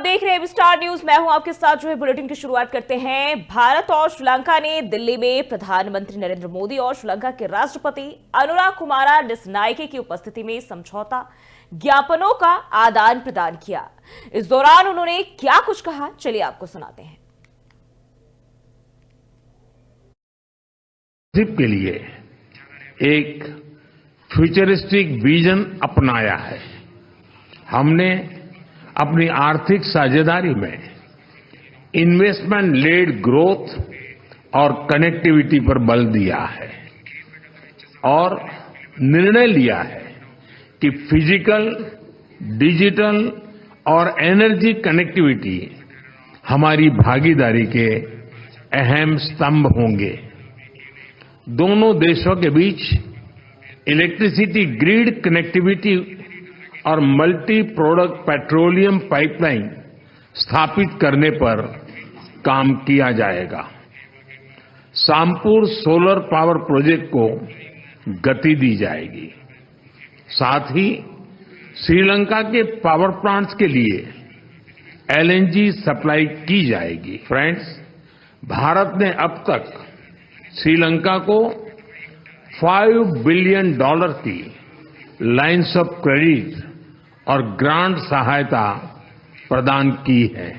देख रहे हैं स्टार न्यूज। मैं हूं आपके साथ। जो है बुलेटिन की शुरुआत करते हैं। भारत और श्रीलंका ने दिल्ली में प्रधानमंत्री नरेंद्र मोदी और श्रीलंका के राष्ट्रपति अनुराग कुमारा डिसनायके की उपस्थिति में समझौता ज्ञापनों का आदान प्रदान किया। इस दौरान उन्होंने क्या कुछ कहा, चलिए आपको सुनाते हैं। के लिए एक फ्यूचरिस्टिक विजन अपनाया है। हमने अपनी आर्थिक साझेदारी में इन्वेस्टमेंट लेड ग्रोथ और कनेक्टिविटी पर बल दिया है और निर्णय लिया है कि फिजिकल, डिजिटल और एनर्जी कनेक्टिविटी हमारी भागीदारी के अहम स्तंभ होंगे। दोनों देशों के बीच इलेक्ट्रिसिटी ग्रिड कनेक्टिविटी और मल्टी प्रोडक्ट पेट्रोलियम पाइपलाइन स्थापित करने पर काम किया जाएगा। सामपुर सोलर पावर प्रोजेक्ट को गति दी जाएगी। साथ ही श्रीलंका के पावर प्लांट्स के लिए एलएनजी सप्लाई की जाएगी। फ्रेंड्स, भारत ने अब तक श्रीलंका को $5 बिलियन की लाइन्स ऑफ क्रेडिट और ग्रांट सहायता प्रदान की है।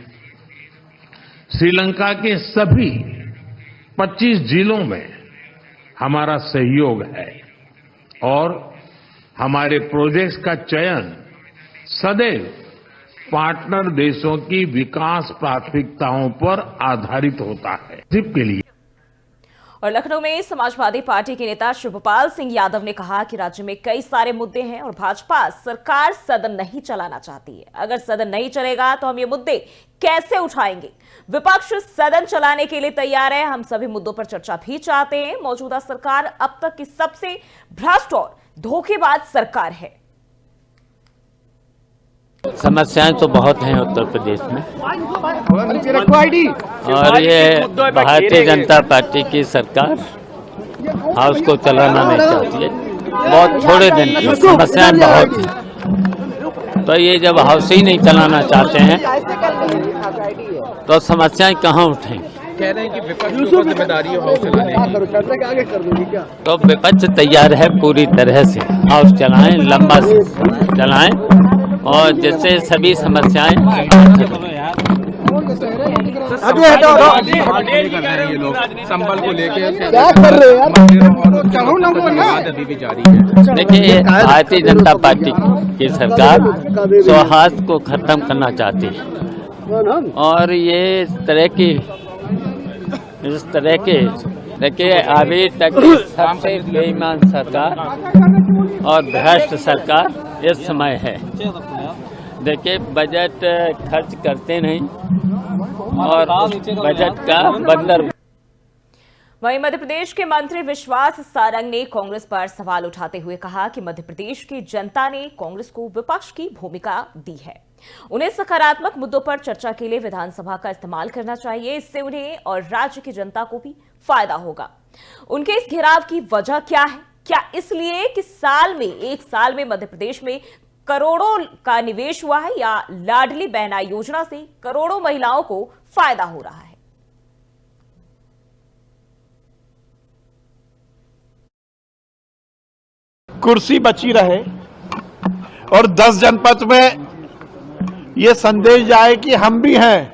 श्रीलंका के सभी 25 जिलों में हमारा सहयोग है और हमारे प्रोजेक्ट्स का चयन सदैव पार्टनर देशों की विकास प्राथमिकताओं पर आधारित होता है। के लिए और लखनऊ में समाजवादी पार्टी के नेता शिवपाल सिंह यादव ने कहा कि राज्य में कई सारे मुद्दे हैं और भाजपा सरकार सदन नहीं चलाना चाहती है। अगर सदन नहीं चलेगा तो हम ये मुद्दे कैसे उठाएंगे? विपक्ष सदन चलाने के लिए तैयार है। हम सभी मुद्दों पर चर्चा भी चाहते हैं। मौजूदा सरकार अब तक की सबसे भ्रष्ट और धोखेबाज सरकार है। समस्याएं तो बहुत हैं उत्तर प्रदेश में और ये भारतीय जनता पार्टी की सरकार हाउस को चलाना नहीं चाहती है। बहुत थोड़े दिन की समस्याएं बहुत हैं, तो ये जब हाउस ही नहीं चलाना चाहते हैं तो समस्याएं कहाँ उठेंगी? कह रहे हैं कि विपक्ष की जिम्मेदारी है हाउस चलाने की। तो विपक्ष तैयार है पूरी तरह से हाउस चलाएं, लंबा से चलाएं और जिससे सभी समस्याएं ये लोग संबल को लेकर क्या कर रहे हैं अभी भी जारी है। देखिए, भारतीय जनता पार्टी की सरकार सौहार्द को खत्म करना चाहती है और ये इस तरह के देखिए अभी तक सबसे बेईमान सरकार और भ्रष्ट सरकार इस समय है। देखिए, बजट खर्च करते नहीं और बजट का बंदर। वहीं मध्य प्रदेश के मंत्री विश्वास सारंग ने कांग्रेस पर सवाल उठाते हुए कहा कि मध्य प्रदेश की जनता ने कांग्रेस को विपक्ष की भूमिका दी है। उन्हें सकारात्मक मुद्दों पर चर्चा के लिए विधानसभा का इस्तेमाल करना चाहिए। इससे उन्हें और राज्य की जनता को भी फायदा होगा। उनके इस घेराव की वजह क्या है? क्या इसलिए कि एक साल में मध्य प्रदेश में करोड़ों का निवेश हुआ है या लाडली बहना योजना से करोड़ों महिलाओं को फायदा हो रहा है? कुर्सी बची रहे और 10 जनपद में ये संदेश जाए कि हम भी हैं,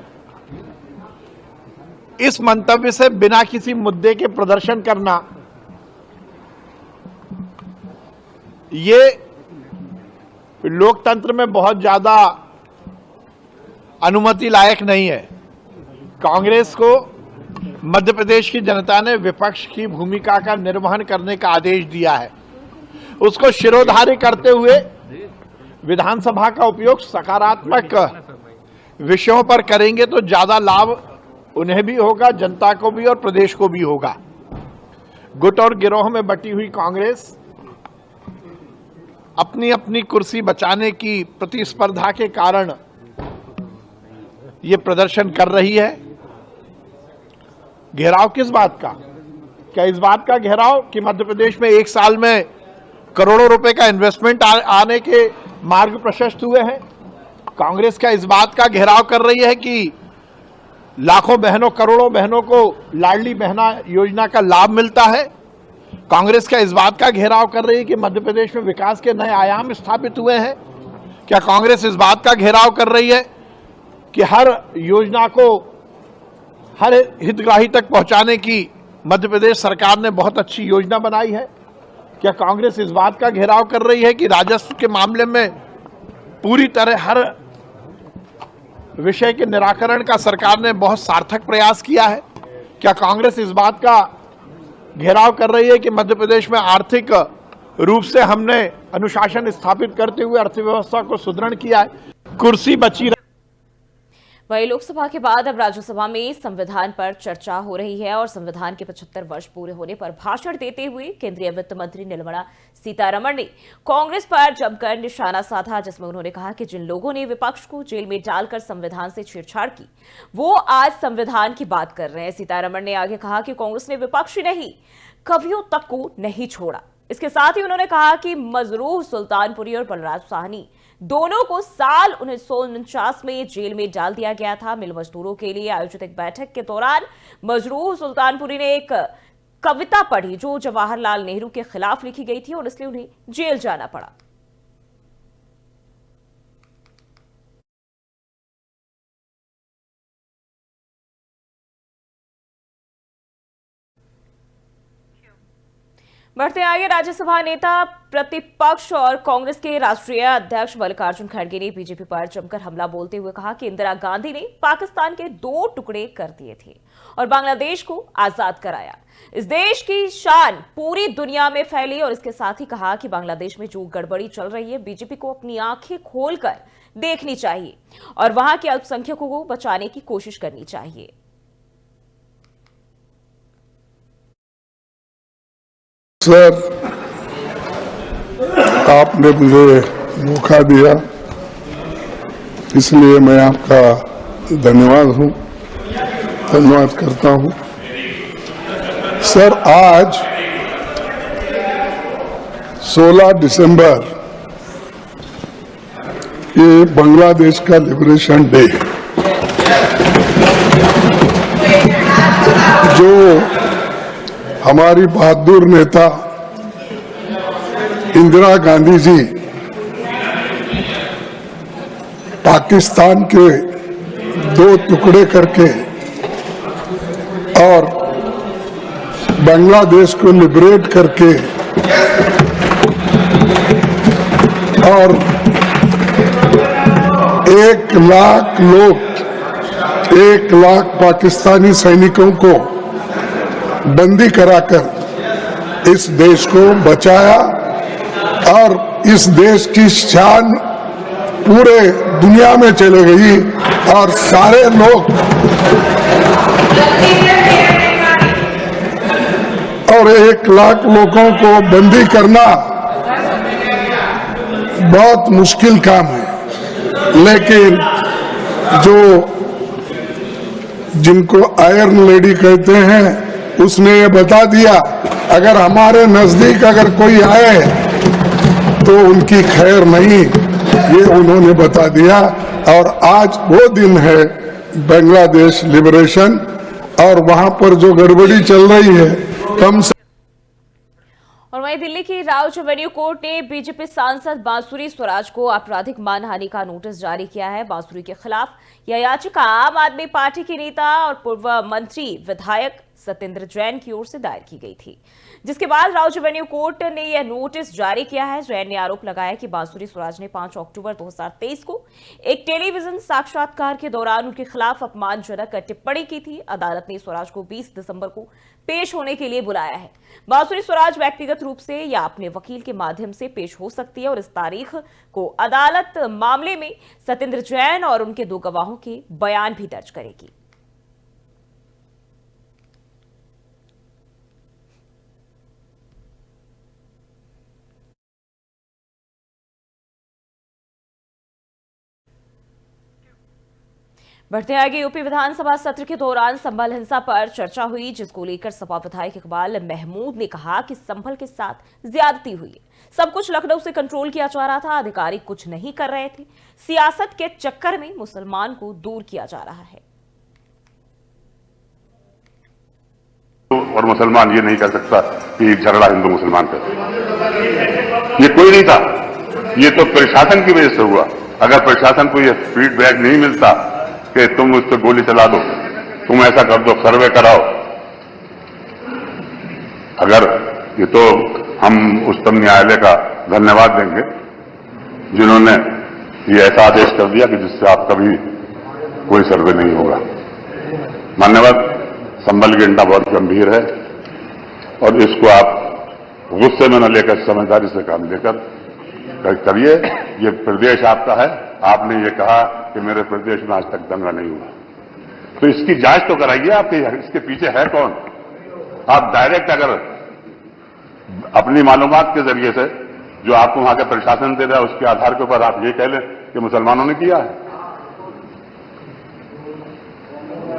इस मंतव्य से बिना किसी मुद्दे के प्रदर्शन करना ये लोकतंत्र में बहुत ज्यादा अनुमति लायक नहीं है। कांग्रेस को मध्य प्रदेश की जनता ने विपक्ष की भूमिका का निर्वहन करने का आदेश दिया है। उसको शिरोधार्य करते हुए विधानसभा का उपयोग सकारात्मक विषयों पर करेंगे तो ज्यादा लाभ उन्हें भी होगा, जनता को भी और प्रदेश को भी होगा। गुट और गिरोह में बटी हुई कांग्रेस अपनी अपनी कुर्सी बचाने की प्रतिस्पर्धा के कारण ये प्रदर्शन कर रही है। घेराव किस बात का? क्या इस बात का घेराव कि मध्य प्रदेश में एक साल में करोड़ों रुपए का इन्वेस्टमेंट आने के मार्ग प्रशस्त हुए हैं? कांग्रेस का इस बात का घेराव कर रही है कि लाखों बहनों करोड़ों बहनों को लाडली बहना योजना का लाभ मिलता है। कांग्रेस का इस बात का घेराव कर रही है कि मध्य प्रदेश में विकास के नए आयाम स्थापित हुए हैं। क्या कांग्रेस इस बात का घेराव कर रही है कि हर योजना को हर हितग्राही तक पहुंचाने की मध्य प्रदेश सरकार ने बहुत अच्छी योजना बनाई है? क्या कांग्रेस इस बात का घेराव कर रही है कि राजस्व के मामले में पूरी तरह हर विषय के निराकरण का सरकार ने बहुत सार्थक प्रयास किया है? क्या कांग्रेस इस बात का घेराव कर रही है कि मध्य प्रदेश में आर्थिक रूप से हमने अनुशासन स्थापित करते हुए अर्थव्यवस्था को सुदृढ़ किया है? कुर्सी बची। वहीं लोकसभा के बाद अब राज्यसभा में संविधान पर चर्चा हो रही है और संविधान के 75 वर्ष पूरे होने पर भाषण देते हुए केंद्रीय वित्त मंत्री निर्मला सीतारमण ने कांग्रेस पर जमकर निशाना साधा, जिसमें उन्होंने कहा कि जिन लोगों ने विपक्ष को जेल में डालकर संविधान से छेड़छाड़ की वो आज संविधान की बात कर रहे हैं। सीतारमण ने आगे कहा कि कांग्रेस ने विपक्ष ही नहीं कवियों तक को नहीं छोड़ा। इसके साथ ही उन्होंने कहा कि मजरूह सुल्तानपुरी और बलराज साहनी दोनों को साल 1949 में जेल में डाल दिया गया था। मिल मजदूरों के लिए आयोजित एक बैठक के दौरान मजरूह सुल्तानपुरी ने एक कविता पढ़ी जो जवाहरलाल नेहरू के खिलाफ लिखी गई थी और इसलिए उन्हें जेल जाना पड़ा। बढ़ते आगे, राज्यसभा नेता प्रतिपक्ष और कांग्रेस के राष्ट्रीय अध्यक्ष मल्लिकार्जुन खड़गे ने बीजेपी पर जमकर हमला बोलते हुए कहा कि इंदिरा गांधी ने पाकिस्तान के 2 टुकड़े कर दिए थे और बांग्लादेश को आजाद कराया। इस देश की शान पूरी दुनिया में फैली और इसके साथ ही कहा कि बांग्लादेश में जो गड़बड़ी चल रही है बीजेपी को अपनी आंखें खोलकर देखनी चाहिए और वहां के अल्पसंख्यकों को बचाने की कोशिश करनी चाहिए। सर, आपने मुझे मौका दिया इसलिए मैं आपका धन्यवाद करता हूं। सर, आज 16 दिसंबर ये बांग्लादेश का लिबरेशन डे जो हमारी बहादुर नेता इंदिरा गांधी जी पाकिस्तान के 2 टुकड़े करके और बांग्लादेश को लिबरेट करके और 1 लाख लोग 1 लाख पाकिस्तानी सैनिकों को बंदी कराकर इस देश को बचाया और इस देश की शान पूरे दुनिया में चले गई और सारे लोग और 1 लाख लोगों को बंदी करना बहुत मुश्किल काम है, लेकिन जो जिनको आयरन लेडी कहते हैं उसने ये बता दिया अगर हमारे नजदीक अगर कोई आए तो उनकी खैर नहीं, ये उन्होंने बता दिया। और आज वो दिन है बांग्लादेश लिबरेशन और वहां पर जो गड़बड़ी चल रही है कम से। और वहीं दिल्ली की राउज एवेन्यू कोर्ट ने बीजेपी सांसद बांसुरी स्वराज को आपराधिक मानहानि का नोटिस जारी किया है। बांसुरी के खिलाफ यह याचिका आम आदमी पार्टी के नेता और पूर्व मंत्री विधायक सत्येंद्र जैन की ओर से दायर की गई थी, जिसके बाद राउज एवेन्यू कोर्ट ने यह नोटिस जारी किया है। जैन ने आरोप लगाया कि बांसुरी स्वराज ने 5 अक्टूबर 2023 को एक टेलीविजन साक्षात्कार के दौरान उनके खिलाफ अपमानजनक टिप्पणी की थी। अदालत ने स्वराज को 20 दिसंबर को पेश होने के लिए बुलाया है। बांसुरी स्वराज व्यक्तिगत रूप से या अपने वकील के माध्यम से पेश हो सकती है और इस तारीख को अदालत मामले में सत्येंद्र जैन और उनके 2 गवाहों के बयान भी दर्ज करेगी। बढ़ते आगे यूपी विधानसभा सत्र के दौरान संभल हिंसा पर चर्चा हुई, जिसको लेकर सपा विधायक इकबाल महमूद ने कहा कि संभल के साथ ज्यादती हुई है। सब कुछ लखनऊ से कंट्रोल किया जा रहा था, अधिकारी कुछ नहीं कर रहे थे। सियासत के चक्कर में मुसलमान को दूर किया जा रहा है। और मुसलमान ये नहीं कर सकता कि झगड़ा हिंदू मुसलमान का, ये कोई नहीं था, ये तो प्रशासन की वजह से हुआ। अगर प्रशासन को ये फीडबैक नहीं मिलता कि तुम उस पर गोली चला दो, तुम ऐसा कर दो, सर्वे कराओ, अगर ये तो हम उच्चतम न्यायालय का धन्यवाद देंगे जिन्होंने ये ऐसा आदेश कर दिया कि जिससे आप कभी कोई सर्वे नहीं होगा। मान्यवर, संभल की घटना बहुत गंभीर है और इसको आप गुस्से में न लेकर समझदारी से काम लेकर करिए। ये प्रदेश आपका है, आपने ये कहा कि मेरे प्रदेश में आज तक दंगा नहीं हुआ, तो इसकी जांच तो कराइए, आपके इसके पीछे है कौन। आप डायरेक्ट अगर अपनी मालूमात के जरिए से जो आपको वहां का प्रशासन दे रहा है उसके आधार के ऊपर आप ये कह लें कि मुसलमानों ने किया है।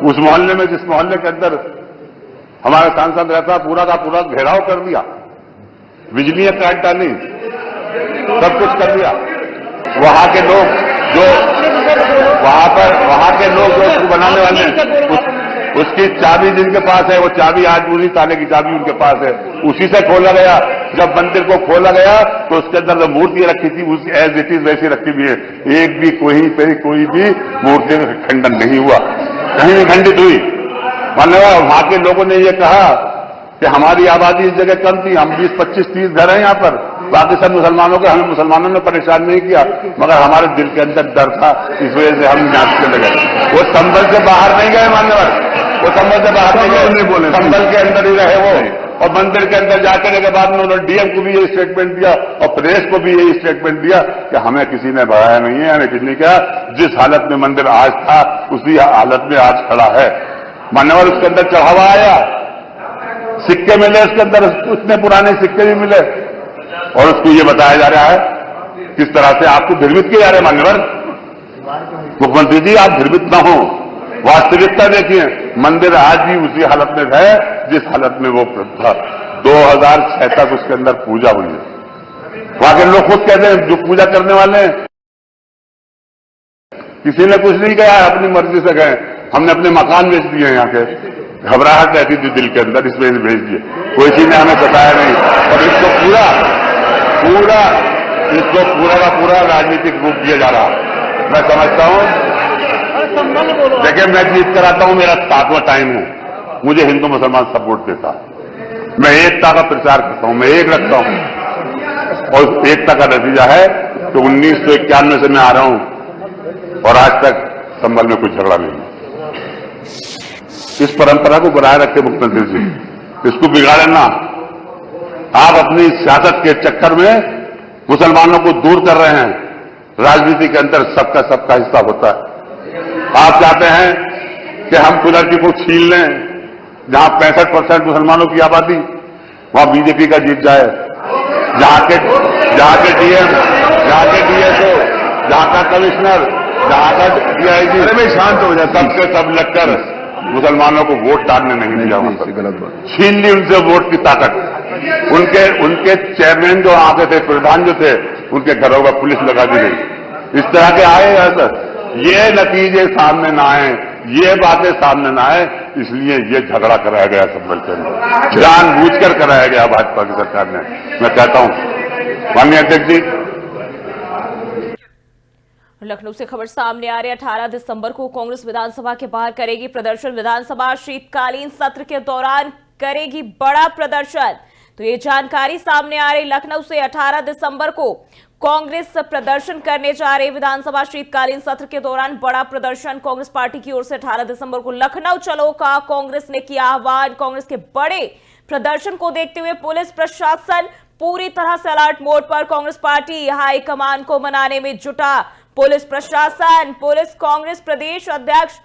उस मोहल्ले में, जिस मोहल्ले के अंदर हमारा सांसद रहता, पूरा का पूरा घेराव कर दिया, बिजलियां काट डाली, सब कुछ कर दिया। वहां के लोग जो वहां के लोग जो उसको बनाने वाले हैं, उसकी चाबी जिनके पास है, वो चाबी आज उसी ताले की चाबी उनके पास है, उसी से खोला गया। जब मंदिर को खोला गया तो उसके अंदर जो मूर्तियां रखी थी उसकी एज इट इज वैसी रखी हुई है, एक भी कोई भी मूर्ति का खंडन नहीं हुआ, कहीं भी खंडित हुई। मान्यवर, वहां के लोगों ने ये कहा कि हमारी आबादी इस जगह कम थी, हम 20, 25, 30 घर हैं यहाँ पर, बाकी सब मुसलमानों के, हमें मुसलमानों ने परेशान नहीं किया, मगर हमारे दिल के अंदर डर था, इस वजह से हम जांच करने गए। वो संभल से बाहर नहीं गए मान्यवर, वो संभल से बाहर नहीं गए, संभल के अंदर ही रहे वो। और मंदिर के अंदर जाकर के बाद में उन्होंने डीएम को भी यही स्टेटमेंट दिया और प्रदेश को भी यही स्टेटमेंट दिया कि हमें किसी ने बढ़ाया नहीं है, हमें किसी ने कहा। जिस हालत में मंदिर आज था उसी हालत में आज खड़ा है। मान्यवर, उसके अंदर चढ़ावा आया, सिक्के मिले उसके अंदर, उतने पुराने सिक्के भी मिले और उसको ये बताया जा रहा है किस तरह से आपको भ्रमित किया जा रहा है। मान्यवर मुख्यमंत्री जी, आप भ्रमित न हो, वास्तविकता देखिए, मंदिर आज भी उसी हालत में है जिस हालत में वो था। 2006 तक उसके अंदर पूजा हुई है। वहां के लोग खुद कहते हैं जो पूजा करने वाले हैं, किसी ने कुछ नहीं कहा, अपनी मर्जी से गए। हमने अपने मकान बेच दिए, यहाँ के घबराहट रहती थी दिल के अंदर, इसमें भेज दिए, कोई चीज ने हमें बताया नहीं। और इसको पूरा का पूरा राजनीतिक रूप दिया जा रहा। मैं समझता हूं, देखिए, मैं जीत कर आता हूं, मेरा 7वां टाइम है, मुझे हिंदू मुसलमान सपोर्ट देता है, मैं एकता का प्रचार करता हूं, मैं एक रखता हूं और एकता का नतीजा है कि 1991 से मैं आ रहा हूं और आज तक संभल में कुछ झगड़ा नहीं। इस परंपरा को बनाए रखे मुख्यमंत्री जी, इसको बिगाड़े ना। आप अपनी सियासत के चक्कर में मुसलमानों को दूर कर रहे हैं। राजनीति के अंदर सबका हिस्सा होता है। आप चाहते हैं कि हम कुदरती को छीन लें, जहां 65% मुसलमानों की आबादी, वहां बीजेपी का जीत जाए, जहां के डीएम, जहां के डीएसओ, जहां का कमिश्नर, जहां का डीआईजी, अरे भाई शांत हो जाए, सबसे सब लगकर मुसलमानों को वोट डालने नहीं दिया, छीन ली उनसे वोट की ताकत। उनके चेयरमैन जो आते थे, प्रधान जो थे, उनके घरों पर पुलिस लगा दी गई। इस तरह के आए सर, ये नतीजे सामने ना आए, ये बातें सामने ना आए, इसलिए ये झगड़ा कराया गया संभल के अंदर, जानबूझकर कराया गया भाजपा की सरकार ने। मैं कहता हूं माननीय अध्यक्ष जी। लखनऊ से खबर सामने आ रही है, 18 दिसंबर को कांग्रेस विधानसभा के बाहर करेगी प्रदर्शन। विधानसभा शीतकालीन सत्र के दौरान करेगी बड़ा प्रदर्शन, तो ये जानकारी सामने आ रही। लखनऊ से 18 दिसंबर को कांग्रेस प्रदर्शन करने जा रही। विधानसभा शीतकालीन सत्र के दौरान बड़ा प्रदर्शन कांग्रेस पार्टी की ओर से 18 दिसंबर को लखनऊ चलो का कांग्रेस ने किया आह्वान। कांग्रेस के बड़े प्रदर्शन को देखते हुए पुलिस प्रशासन पूरी तरह से अलर्ट मोड पर। कांग्रेस पार्टी हाईकमान को मनाने में जुटा। पुलिस प्रशासन, पुलिस कांग्रेस प्रदेश अध्यक्ष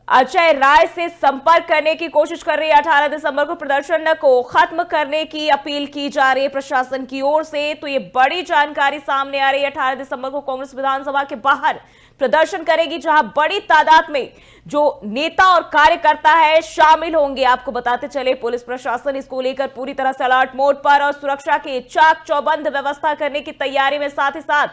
अजय राय से संपर्क करने की कोशिश कर रही है। 18 दिसंबर को प्रदर्शन को खत्म करने की अपील की जा रही है प्रशासन की ओर से। तो ये बड़ी जानकारी सामने आ रही है। 18 दिसंबर को कांग्रेस विधानसभा के बाहर प्रदर्शन करेगी, जहां बड़ी तादाद में जो नेता और कार्यकर्ता है शामिल होंगे। आपको बताते चले, पुलिस प्रशासन इसको लेकर पूरी तरह से अलर्ट मोड पर और सुरक्षा के चाक चौबंद व्यवस्था करने की तैयारी में, साथ ही साथ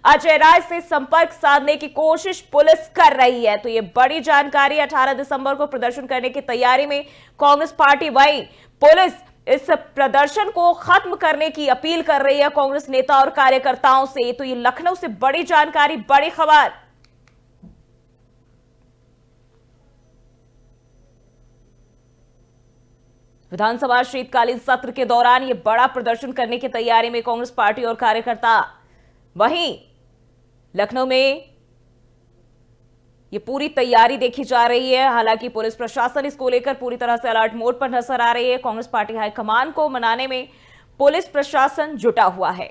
अजय राय से संपर्क साधने की कोशिश पुलिस कर रही है। तो ये बड़ी जानकारी, 18 दिसंबर को प्रदर्शन करने की तैयारी में कांग्रेस पार्टी। वहीं पुलिस इस प्रदर्शन को खत्म करने की अपील कर रही है कांग्रेस नेता और कार्यकर्ताओं से। तो ये लखनऊ से बड़ी जानकारी, बड़ी खबर। विधानसभा शीतकालीन सत्र के दौरान ये बड़ा प्रदर्शन करने की तैयारी में कांग्रेस पार्टी और कार्यकर्ता। वहीं लखनऊ में ये पूरी तैयारी देखी जा रही है। हालांकि पुलिस प्रशासन इसको लेकर पूरी तरह से अलर्ट मोड पर नजर आ रही है। कांग्रेस पार्टी हाईकमान को मनाने में पुलिस प्रशासन जुटा हुआ है।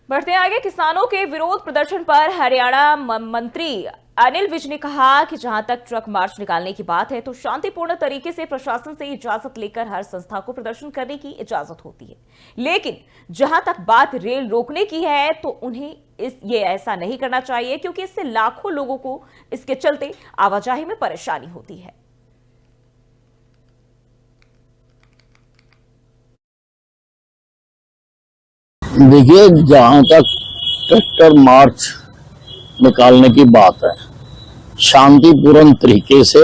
बढ़ते आगे, किसानों के विरोध प्रदर्शन पर हरियाणा मंत्री अनिल विज ने कहा कि जहां तक ट्रक मार्च निकालने की बात है तो शांतिपूर्ण तरीके से प्रशासन से इजाजत लेकर हर संस्था को प्रदर्शन करने की इजाजत होती है, लेकिन जहां तक बात रेल रोकने की है तो उन्हें ये ऐसा नहीं करना चाहिए, क्योंकि इससे लाखों लोगों को इसके चलते आवाजाही में परेशानी होती है। देखिए, जहां तक ट्रैक्टर मार्च निकालने की बात है, शांतिपूर्ण तरीके से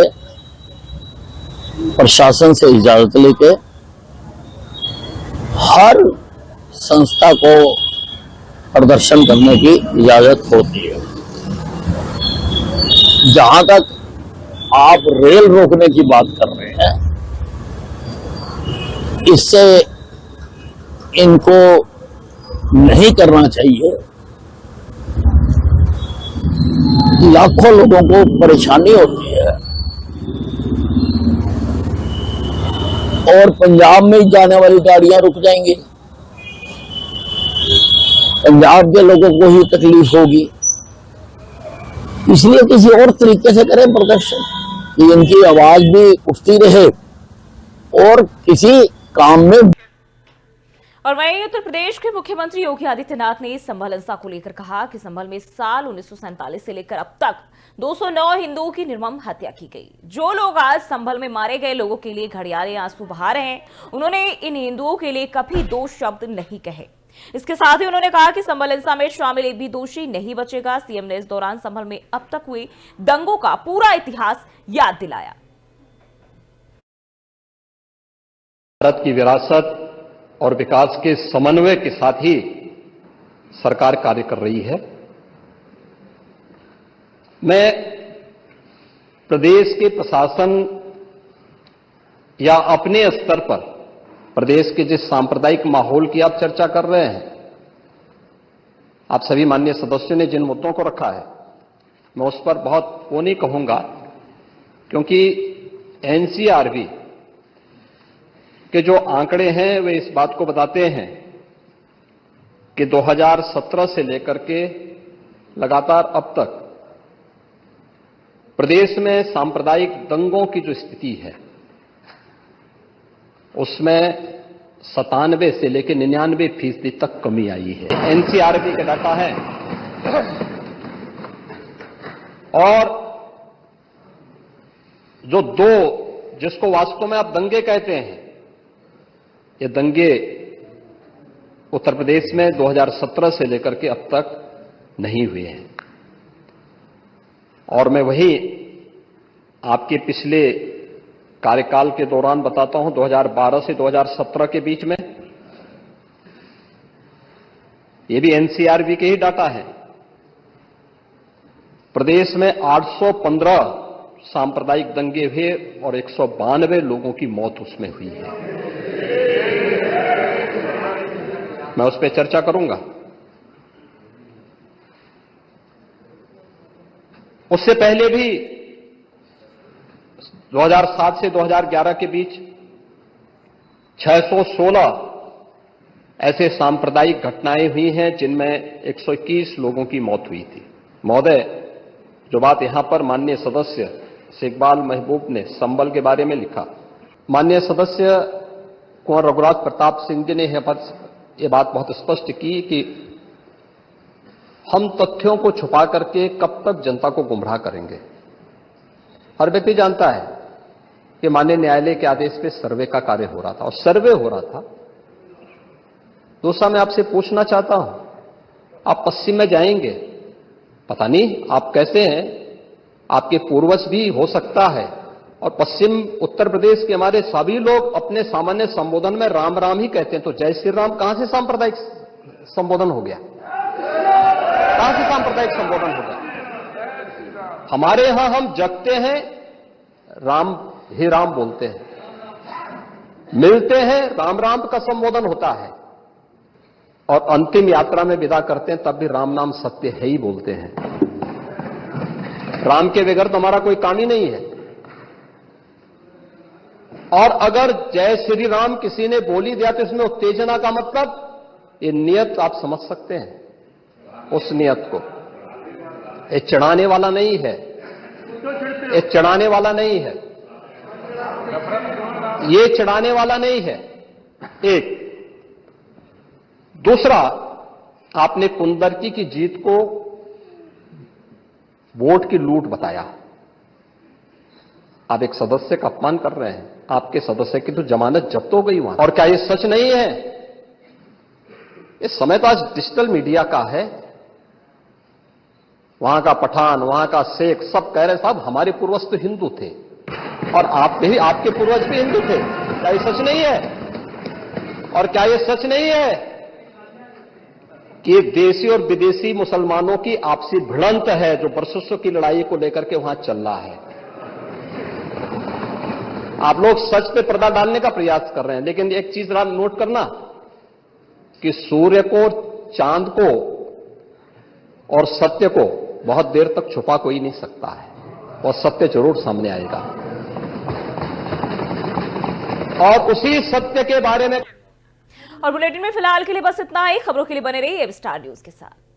प्रशासन से इजाजत लेके हर संस्था को प्रदर्शन करने की इजाजत होती है। जहां तक आप रेल रोकने की बात कर रहे हैं, इससे इनको नहीं करना चाहिए। लाखों लोगों को परेशानी होती है और पंजाब में जाने वाली गाड़ियां रुक जाएंगी, पंजाब के लोगों को ही तकलीफ होगी। इसलिए किसी और तरीके से करें प्रदर्शन कि इनकी आवाज भी उठती रहे और किसी काम में। और वहीं उत्तर प्रदेश के मुख्यमंत्री योगी आदित्यनाथ ने संभल हिंसा को लेकर कहा कि संभल में साल 1947 से लेकर अब तक 209 हिंदुओं की निर्मम हत्या की गई। जो लोग आज संभल में मारे गए लोगों के लिए घड़ियाले आंसू बहा रहे हैं, उन्होंने इन हिंदुओं के लिए कभी दो शब्द नहीं कहे। इसके साथ ही उन्होंने कहा कि संभल हिंसा में शामिल एक भी दोषी नहीं बचेगा। सीएम ने इस दौरान संभल में अब तक हुए दंगों का पूरा इतिहास याद दिलाया। भारत की विरासत और विकास के समन्वय के साथ ही सरकार कार्य कर रही है। मैं प्रदेश के प्रशासन या अपने स्तर पर प्रदेश के जिस सांप्रदायिक माहौल की आप चर्चा कर रहे हैं, आप सभी माननीय सदस्यों ने जिन मुद्दों को रखा है, मैं उस पर बहुत वो नहीं कहूंगा, क्योंकि एनसीआरबी के जो आंकड़े हैं वे इस बात को बताते हैं कि 2017 से लेकर के लगातार अब तक प्रदेश में सांप्रदायिक दंगों की जो स्थिति है उसमें 97 से लेकर 99% तक कमी आई है। एनसीआरबी का डाटा है। और जो दो जिसको वास्तव में आप दंगे कहते हैं, ये दंगे उत्तर प्रदेश में 2017 से लेकर के अब तक नहीं हुए हैं। और मैं वही आपके पिछले कार्यकाल के दौरान बताता हूं, 2012 से 2017 के बीच में, ये भी एनसीआरबी के ही डाटा है, प्रदेश में 815 सांप्रदायिक दंगे हुए और 192 लोगों की मौत उसमें हुई है। मैं उस पर चर्चा करूंगा। उससे पहले भी 2007 से 2011 के बीच 616 ऐसे सांप्रदायिक घटनाएं हुई हैं जिनमें 121 लोगों की मौत हुई थी। महोदय, जो बात यहां पर माननीय सदस्य शेखबाल महबूब ने संभल के बारे में लिखा, माननीय सदस्य कुंवर रघुराज प्रताप सिंह जी ने ये बात बहुत स्पष्ट की कि हम तथ्यों को छुपा करके कब तक जनता को गुमराह करेंगे। हर व्यक्ति जानता है कि माननीय न्यायालय के आदेश पे सर्वे का कार्य हो रहा था और सर्वे हो रहा था। दूसरा, मैं आपसे पूछना चाहता हूं, आप पश्चिम में जाएंगे, पता नहीं आप कैसे हैं, आपके पूर्वज भी हो सकता है, और पश्चिम उत्तर प्रदेश के हमारे सभी लोग अपने सामान्य संबोधन में राम राम ही कहते हैं, तो जय श्री राम कहां से सांप्रदायिक संबोधन हो गया? कहां से सांप्रदायिक संबोधन हो गया? हमारे यहां हम जगते हैं, राम ही राम बोलते हैं, मिलते हैं, राम राम का संबोधन होता है, और अंतिम यात्रा में विदा करते हैं तब भी राम नाम सत्य है ही बोलते हैं। राम के बगैर तो हमारा कोई काम ही नहीं है। और अगर जय श्री राम किसी ने बोली दिया तो इसमें उत्तेजना का मतलब, ये नियत आप समझ सकते हैं उस नियत को। ये चढ़ाने वाला नहीं है, ये चढ़ाने वाला नहीं है, ये चढ़ाने वाला नहीं है। एक दूसरा, आपने कुंदरकी की जीत को वोट की लूट बताया। आप एक सदस्य का अपमान कर रहे हैं। आपके सदस्य की तो जमानत जब्त हो गई वहां। और क्या ये सच नहीं है? इस समय तो आज डिजिटल मीडिया का है, वहां का पठान, वहां का शेख सब कह रहे साहब हमारे पूर्वज तो हिंदू थे और आपके पूर्वज भी हिंदू थे। क्या ये सच नहीं है? और क्या ये सच नहीं है कि देशी और विदेशी मुसलमानों की आपसी भिड़ंत है जो वर्षों की लड़ाई को लेकर के वहां चल रहा है? आप लोग सच पे पर्दा डालने का प्रयास कर रहे हैं, लेकिन एक चीज नोट करना कि सूर्य को, चांद को और सत्य को बहुत देर तक छुपा कोई नहीं सकता है, और सत्य जरूर सामने आएगा। और उसी सत्य के बारे में और बुलेटिन में फिलहाल के लिए बस इतना ही। खबरों के लिए बने रहिए स्टार न्यूज के साथ।